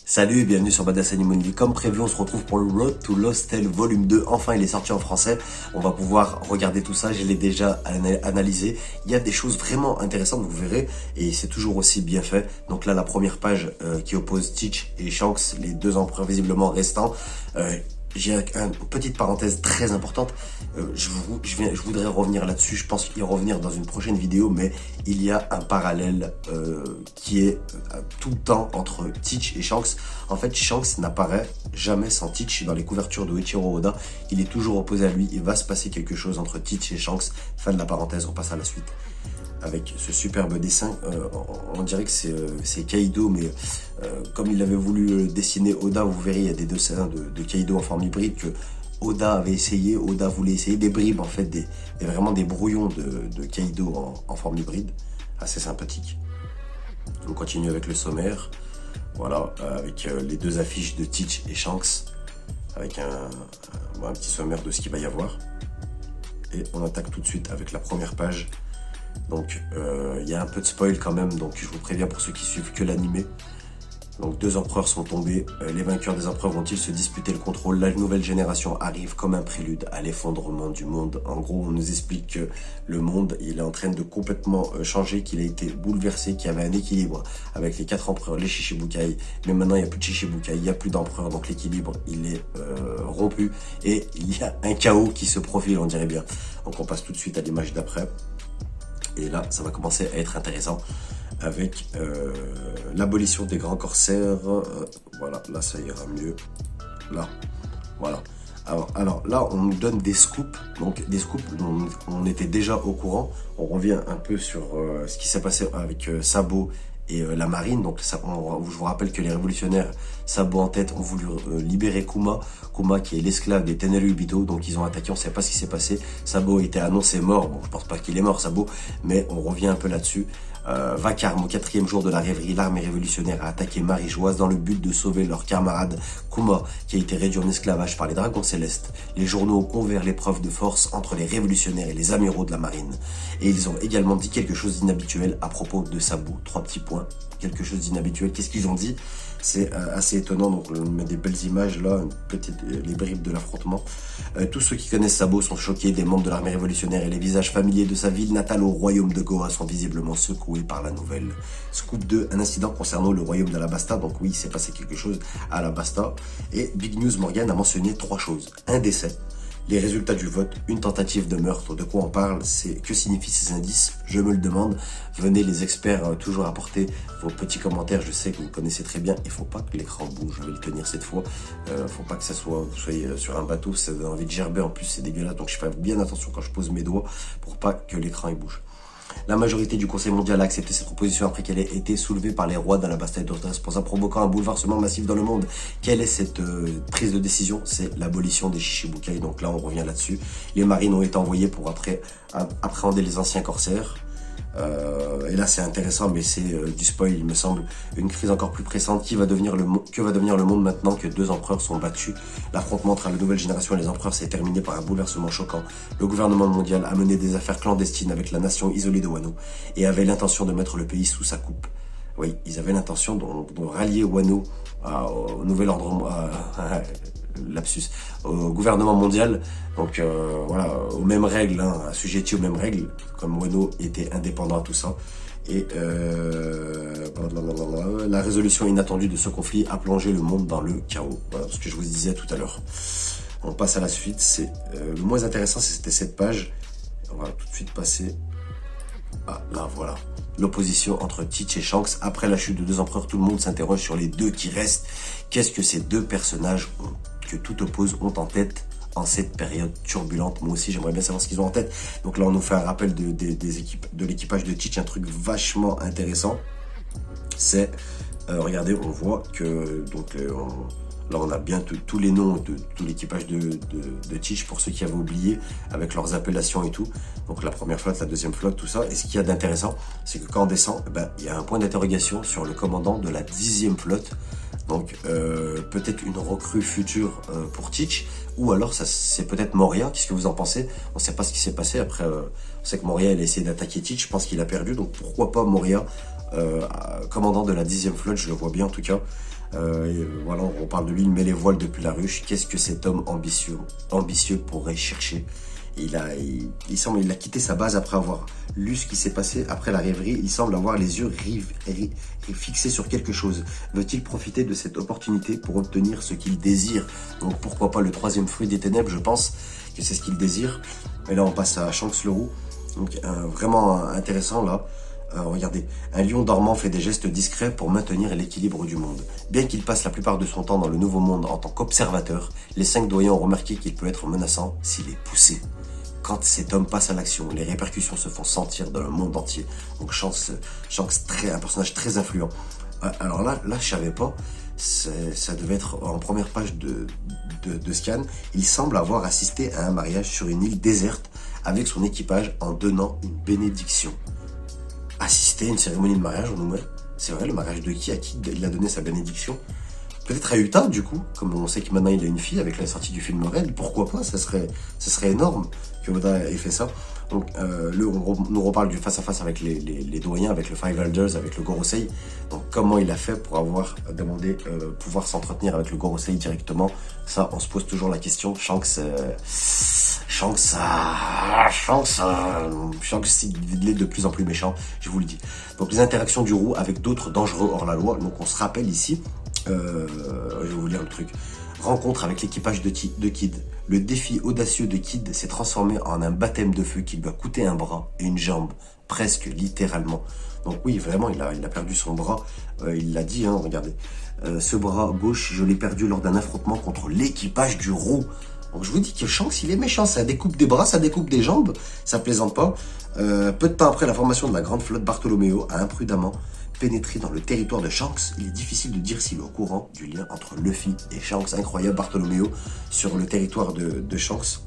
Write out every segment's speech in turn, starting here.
Salut et bienvenue sur Badass Animal. Comme prévu, on se retrouve pour le Road to Lost Tale Volume 2. Enfin, il est sorti en français. On va pouvoir regarder tout ça. Je l'ai déjà analysé. Il y a des choses vraiment intéressantes, vous verrez. Et c'est toujours aussi bien fait. Donc là, la première page qui oppose Teach et Shanks, les deux empereurs visiblement restants. J'ai une petite parenthèse très importante. Je voudrais revenir là-dessus. Je pense y revenir dans une prochaine vidéo, mais il y a un parallèle qui est tout le temps entre Teach et Shanks. En fait, Shanks n'apparaît jamais sans Teach dans les couvertures de Eiichiro Oda. Il est toujours opposé à lui. Il va se passer quelque chose entre Teach et Shanks. Fin de la parenthèse, on passe à la suite. Avec ce superbe dessin, on dirait que c'est Kaido, mais comme il avait voulu dessiner Oda, vous verrez, il y a des dessins de Kaido en forme hybride que Oda avait essayé, Oda voulait essayer, des bribes en fait, vraiment des brouillons de Kaido en forme hybride, assez sympathique. On continue avec le sommaire, voilà, avec les deux affiches de Teach et Shanks, avec un petit sommaire de ce qu'il va y avoir. Et on attaque tout de suite avec la première page. Donc il y a un peu de spoil quand même, donc je vous préviens pour ceux qui suivent que l'animé. Donc deux empereurs sont tombés, les vainqueurs des empereurs vont-ils se disputer le contrôle? La nouvelle génération arrive comme un prélude à l'effondrement du monde. En gros, on nous explique que le monde, il est en train de complètement changer, qu'il a été bouleversé, qu'il y avait un équilibre avec les quatre empereurs, les Shichibukai, mais maintenant il n'y a plus de Shichibukai, il n'y a plus d'empereurs, donc l'équilibre il est rompu et il y a un chaos qui se profile, on dirait bien. Donc on passe tout de suite à l'image d'après. Et là, ça va commencer à être intéressant avec l'abolition des grands corsaires. Voilà, là, ça ira mieux. Là, voilà. Alors là, on nous donne des scoops. Donc, des scoops dont on était déjà au courant. On revient un peu sur ce qui s'est passé avec Sabo et la marine. Donc, je vous rappelle que les révolutionnaires, Sabo en tête, ont voulu libérer Kuma. Kuma qui est l'esclave des Tenelu Ibito. Donc, ils ont attaqué, on ne sait pas ce qui s'est passé. Sabo était annoncé mort. Bon, je pense pas qu'il est mort, Sabo, mais on revient un peu là-dessus. Vacarme, au 4e jour de la rêverie, l'armée révolutionnaire a attaqué Marie-Joise dans le but de sauver leur camarade Kuma, qui a été réduit en esclavage par les dragons célestes. Les journaux ont couvert l'épreuve de force entre les révolutionnaires et les amiraux de la marine. Et ils ont également dit quelque chose d'inhabituel à propos de Sabo. 3 petits points. Quelque chose d'inhabituel. Qu'est-ce qu'ils ont dit? C'est assez étonnant, donc on met des belles images là, les bribes de l'affrontement. Tous ceux qui connaissent Sabo sont choqués, des membres de l'armée révolutionnaire et les visages familiers de sa ville natale au royaume de Goa sont visiblement secoués par la nouvelle. Scoop 2, un incident concernant le royaume d'Alabasta, donc oui, il s'est passé quelque chose à Alabasta. Et Big News Morgan a mentionné 3 choses. Un décès, les résultats du vote, une tentative de meurtre. De quoi on parle? Que signifient ces indices? Je me le demande. Venez les experts toujours apporter vos petits commentaires. Je sais que vous connaissez très bien. Il faut pas que l'écran bouge. Je vais le tenir cette fois. Faut pas que vous soyez sur un bateau. Ça donne envie de gerber. En plus, c'est dégueulasse. Donc, je fais bien attention quand je pose mes doigts pour pas que l'écran il bouge. La majorité du Conseil mondial a accepté cette proposition après qu'elle ait été soulevée par les rois d'Alabasta et d'autres responsables, provoquant un bouleversement massif dans le monde. Quelle est cette prise de décision? C'est l'abolition des Shichibukai. Donc là, on revient là-dessus. Les marines ont été envoyées pour appréhender les anciens corsaires. Et là, c'est intéressant, mais c'est du spoil, il me semble. Une crise encore plus pressante. Que va devenir le monde maintenant que 2 empereurs sont battus? L'affrontement entre la nouvelle génération et les empereurs s'est terminé par un bouleversement choquant. Le gouvernement mondial a mené des affaires clandestines avec la nation isolée de Wano et avait l'intention de mettre le pays sous sa coupe. Oui, ils avaient l'intention de rallier Wano au nouvel ordre... lapsus, au gouvernement mondial, donc voilà, aux mêmes règles, hein, assujettis aux mêmes règles, comme Wano était indépendant à tout ça. Et la résolution inattendue de ce conflit a plongé le monde dans le chaos. Voilà ce que je vous disais tout à l'heure. On passe à la suite. C'est le moins intéressant, c'était cette page. On va tout de suite passer. Ah, là, voilà. L'opposition entre Teach et Shanks. Après la chute de 2 empereurs, tout le monde s'interroge sur les 2 qui restent. Qu'est-ce que ces 2 personnages que tout oppose ont en tête en cette période turbulente? Moi aussi, j'aimerais bien savoir ce qu'ils ont en tête. Donc là, on nous fait un rappel de l'équipage de Teach. Un truc vachement intéressant. C'est, regardez, on voit que... donc là, on a bien tous les noms de tout l'équipage de Teach, pour ceux qui avaient oublié, avec leurs appellations et tout. Donc la première flotte, la deuxième flotte, tout ça. Et ce qu'il y a d'intéressant, c'est que quand on descend, il y a un point d'interrogation sur le commandant de la 10e flotte. Donc peut-être une recrue future pour Teach, ou alors c'est peut-être Moria. Qu'est-ce que vous en pensez? On ne sait pas ce qui s'est passé. Après, on sait que Moria, il a essayé d'attaquer Teach. Je pense qu'il a perdu. Donc pourquoi pas Moria, commandant de la 10e flotte, je le vois bien en tout cas. Voilà, on parle de lui, il met les voiles depuis la ruche. Qu'est-ce que cet homme ambitieux pourrait chercher? Il a quitté sa base après avoir lu ce qui s'est passé après la rêverie. Il semble avoir les yeux fixés sur quelque chose. Veut-il profiter de cette opportunité pour obtenir ce qu'il désire? Donc pourquoi pas le troisième fruit des ténèbres? Je pense que c'est ce qu'il désire. Et là on passe à Shanks le roux. Donc vraiment intéressant là. Regardez, un lion dormant fait des gestes discrets pour maintenir l'équilibre du monde. Bien qu'il passe la plupart de son temps dans le nouveau monde en tant qu'observateur, les 5 doyens ont remarqué qu'il peut être menaçant s'il est poussé. Quand cet homme passe à l'action, les répercussions se font sentir dans le monde entier. Donc Shanks un personnage très influent. Alors là je savais pas, ça devait être en première page de scan. Il semble avoir assisté à un mariage sur une île déserte avec son équipage en donnant une bénédiction. Assister à une cérémonie de mariage, on nous met. C'est vrai, le mariage de qui? À qui il a donné sa bénédiction? Peut-être à Utah, du coup, comme on sait que maintenant il a une fille avec la sortie du film Red, pourquoi pas? Ça serait énorme que Oda ait fait ça. Donc, on nous reparle du face-à-face avec les doyens, avec le Five Elders, avec le Gorosei. Donc, comment il a fait pour avoir demandé pouvoir s'entretenir avec le Gorosei directement? Ça, on se pose toujours la question. Shanks, il est de plus en plus méchant, je vous le dis. Donc, les interactions du roux avec d'autres dangereux hors la loi. Donc, on se rappelle ici, je vais vous lire le truc. Rencontre avec l'équipage de Kid. Le défi audacieux de Kid s'est transformé en un baptême de feu qui lui a coûté un bras et une jambe, presque littéralement. Donc oui, vraiment, il a perdu son bras. Il l'a dit, hein, regardez. Ce bras gauche, je l'ai perdu lors d'un affrontement contre l'équipage du roux. Donc je vous dis que Shanks, il est méchant. Ça découpe des bras, ça découpe des jambes. Ça plaisante pas. Peu de temps après la formation de la grande flotte, Bartholoméo a imprudemment pénétré dans le territoire de Shanks. Il est difficile de dire s'il est au courant du lien entre Luffy et Shanks. Incroyable, Bartholoméo sur le territoire de Shanks.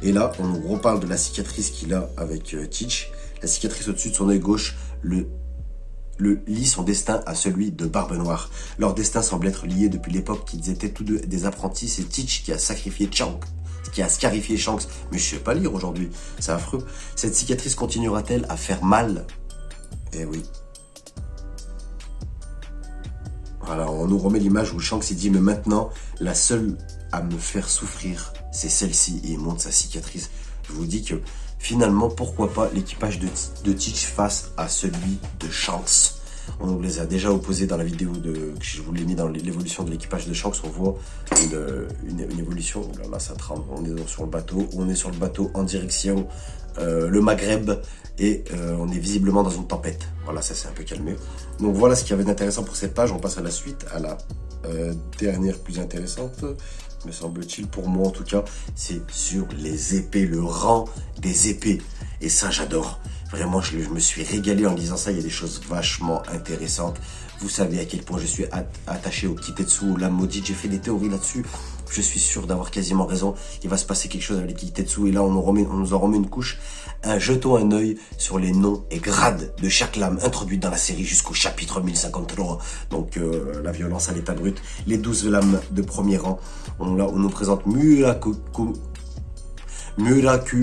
Et là, on nous reparle de la cicatrice qu'il a avec Teach. La cicatrice au-dessus de son œil gauche lie son destin à celui de Barbe Noire. Leur destin semble être lié depuis l'époque qu'ils étaient tous deux des apprentis. C'est Teach qui a sacrifié Shanks. Qui a scarifié Shanks. Mais je sais pas lire aujourd'hui, c'est affreux. Cette cicatrice continuera-t-elle à faire mal? Eh oui. Voilà, on nous remet l'image où Shanks dit, mais maintenant, la seule à me faire souffrir, c'est celle-ci. Et il montre sa cicatrice. Je vous dis que finalement, pourquoi pas l'équipage de Teach face à celui de Shanks. On les a déjà opposés dans la vidéo que je vous l'ai mis dans l'évolution de l'équipage de Shanks. On voit une évolution. Là, ça tremble. On est sur le bateau. On est sur le bateau en direction le Maghreb. Et on est visiblement dans une tempête. Voilà, ça s'est un peu calmé. Donc voilà ce qu'il y avait d'intéressant pour cette page. On passe à la suite, à la dernière plus intéressante, me semble-t-il, pour moi en tout cas. C'est sur les épées, le rang des épées. Et ça, j'adore. Vraiment, je me suis régalé en lisant ça. Il y a des choses vachement intéressantes. Vous savez à quel point je suis attaché au Kitetsu, au lame maudite. J'ai fait des théories là-dessus. Je suis sûr d'avoir quasiment raison. Il va se passer quelque chose avec les Kitetsu. Et là, on nous en remet une couche. Jetons un œil sur les noms et grades de chaque lame introduite dans la série jusqu'au chapitre 1053. Donc, la violence à l'état brut. Les 12 lames de premier rang. On nous présente Muraku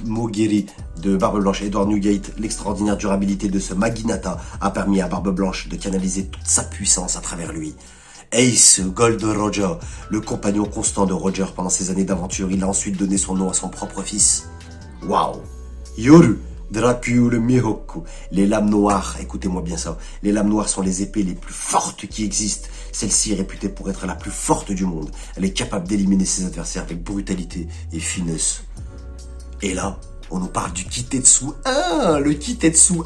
Mogiri de Barbe Blanche. Edward Newgate, l'extraordinaire durabilité de ce Maginata a permis à Barbe Blanche de canaliser toute sa puissance à travers lui. Ace Gold Roger, le compagnon constant de Roger pendant ses années d'aventure, il a ensuite donné son nom à son propre fils. Waouh. Yoru Dracul Mihoku, les lames noires, écoutez-moi bien ça, les lames noires sont les épées les plus fortes qui existent. Celle-ci est réputée pour être la plus forte du monde. Elle est capable d'éliminer ses adversaires avec brutalité et finesse. Et là, on nous parle du Kitetsu 1, le Kitetsu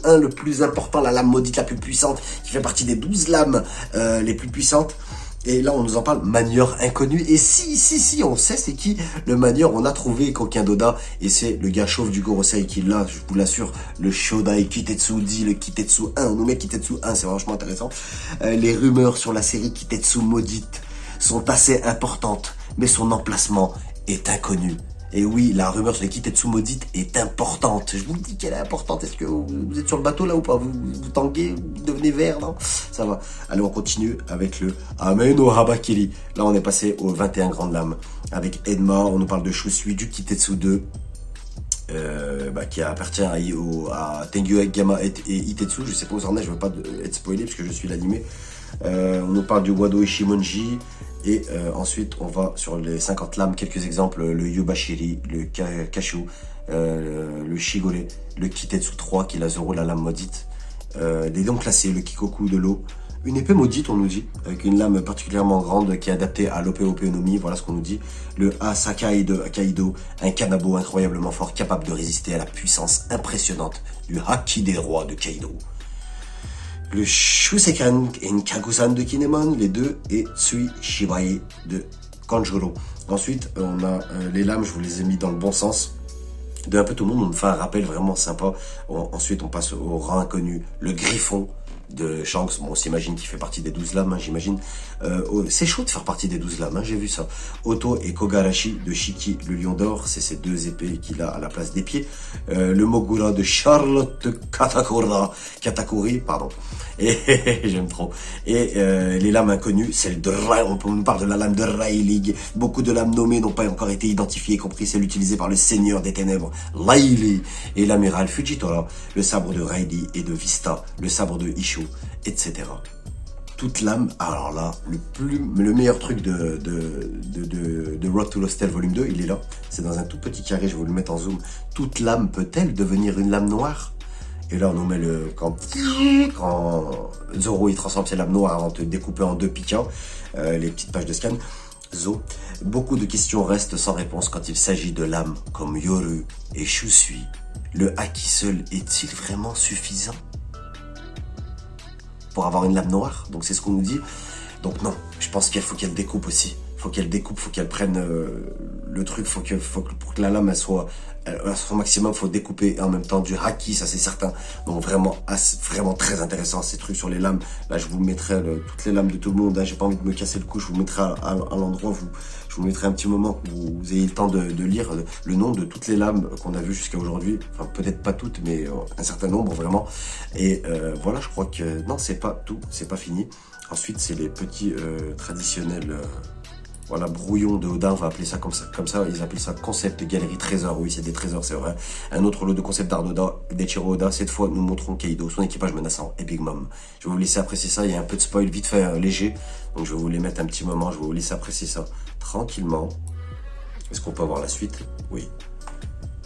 1, le plus important, la lame maudite la plus puissante, qui fait partie des 12 lames les plus puissantes. Et là, on nous en parle, manieur inconnu. Et si, on sait c'est qui le manieur. On a trouvé Kokin Doda, et c'est le gars chauve du Gorosei qui l'a, je vous l'assure, le Shodai Kitetsu dit, le Kitetsu 1. On nous met Kitetsu 1, c'est vachement intéressant. Les rumeurs sur la série Kitetsu maudite sont assez importantes, mais son emplacement est inconnu. Et oui, la rumeur sur les Kitetsu maudite est importante. Je vous le dis qu'elle est importante. Est-ce que vous êtes sur le bateau là ou pas? Vous tanguez, vous devenez vert, non? Ça va. Allez, on continue avec le Ameno Habakiri. Là, on est passé aux 21 grandes lames. Avec Edma, on nous parle de Shusui, du Kitetsu 2. qui appartient à Tengyou Gama et Itetsu. Je sais pas où ça en est, je veux pas être spoilé parce que je suis l'animé. On nous parle du Wado Ishimonji. Et ensuite, on va sur les 50 lames, quelques exemples, le Yubashiri, le Kashu, le Shigore, le Kitetsu 3, qui est la Zoro, la lame maudite, des dons classés, le Kikoku de l'eau, une épée maudite, on nous dit, avec une lame particulièrement grande qui est adaptée à l'Ope-Ope no Mi, voilà ce qu'on nous dit, le Asakai de Kaido, un Kanabo incroyablement fort, capable de résister à la puissance impressionnante du Haki des rois de Kaido. Le Shusekan et Kagusan de Kinemon, les deux, et Tsui Shibai de Kanjuro. Ensuite, on a les lames, je vous les ai mis dans le bon sens. De un peu tout le monde, on me fait un rappel vraiment sympa. Ensuite, on passe au rang inconnu, le Griffon de Shanks. Bon, on s'imagine qu'il fait partie des 12 lames, hein, j'imagine. C'est chaud de faire partie des 12 lames, hein, j'ai vu ça. Oto et Kogarashi de Shiki, le lion d'or, c'est ces deux épées qu'il a à la place des pieds. Le Mogura de Charlotte Katakuri, pardon. Et j'aime trop. Et les lames inconnues, celle de Rai, on nous parle de la lame de Rayleigh. Beaucoup de lames nommées n'ont pas encore été identifiées, y compris celle utilisée par le seigneur des ténèbres, Laili, et l'amiral Fujitora, le sabre de Raidi et de Vista, le sabre de Isho, etc. Toute lame, alors là, le meilleur truc de Road to Lost Tale Volume 2, il est là. C'est dans un tout petit carré, je vais vous le mettre en zoom. Toute lame peut-elle devenir une lame noire? Et là, on nous met quand Zoro il transforme ses lames noires avant de te découper en deux piquants, les petites pages de scan. Beaucoup de questions restent sans réponse quand il s'agit de lames comme Yoru et Shusui. Le haki seul est-il vraiment suffisant pour avoir une lame noire? Donc c'est ce qu'on nous dit. Donc non, je pense qu'il faut qu'elle découpe aussi. Faut qu'elle découpe, faut qu'elle prenne le truc, pour que la lame elle soit à son maximum, faut découper en même temps du haki, ça c'est certain. Donc vraiment très intéressant ces trucs sur les lames. Là je vous mettrai toutes les lames de tout le monde, hein. J'ai pas envie de me casser le cou, je vous mettrai à l'endroit, je vous mettrai un petit moment que vous ayez le temps de lire le nom de toutes les lames qu'on a vues jusqu'à aujourd'hui. Enfin peut-être pas toutes, mais un certain nombre vraiment. Et voilà, je crois que non, c'est pas tout, c'est pas fini. Ensuite c'est les petits traditionnels voilà, brouillon de Oda, on va appeler ça comme ça, ils appellent ça concept galerie trésor, oui c'est des trésors, c'est vrai. Un autre lot de concept d'art d'Eiichiro Oda, cette fois nous montrons Kaido, son équipage menaçant et Big Mom. Je vais vous laisser apprécier ça, il y a un peu de spoil vite fait léger, donc je vais vous les mettre un petit moment, je vais vous laisser apprécier ça tranquillement. Est-ce qu'on peut avoir la suite? Oui.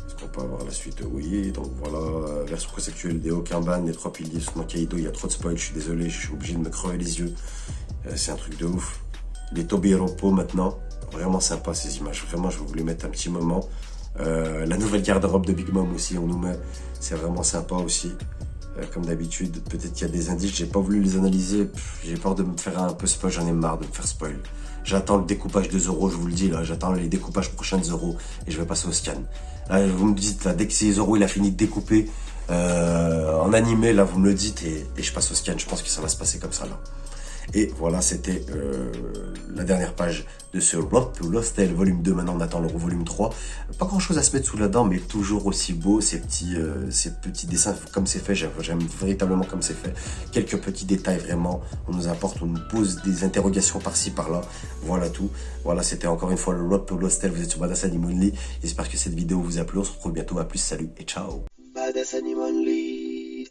Est-ce qu'on peut avoir la suite? Oui, donc voilà, version conceptuelle des Okamban, les trois piliers, sur Kaido, il y a trop de spoil, je suis désolé, je suis obligé de me crever les yeux, c'est un truc de ouf. Les Tobiropo maintenant, vraiment sympa ces images, vraiment je vais vous les mettre un petit moment. La nouvelle garde-robe de Big Mom aussi, on nous met, c'est vraiment sympa aussi. Comme d'habitude, peut-être qu'il y a des indices, j'ai pas voulu les analyser, j'ai peur de me faire un peu spoil, j'en ai marre de me faire spoil. J'attends le découpage de Zoro, je vous le dis là, j'attends les découpages prochains de Zoro et je vais passer au scan. Là, vous me dites, là, dès que c'est Zoro, il a fini de découper en animé, là vous me le dites et je passe au scan, je pense que ça va se passer comme ça là. Et voilà, c'était la dernière page de ce Road to Lost Tale volume 2. Maintenant, on attend le volume 3. Pas grand chose à se mettre sous la dent, mais toujours aussi beau. Ces petits dessins, comme c'est fait, j'aime véritablement comme c'est fait. Quelques petits détails, vraiment. On nous apporte, on nous pose des interrogations par-ci, par-là. Voilà tout. Voilà, c'était encore une fois le Road to Lost Tale. Vous êtes sur Badass Anime Only. J'espère que cette vidéo vous a plu. On se retrouve bientôt. À plus, salut et ciao. Badass Anime Only.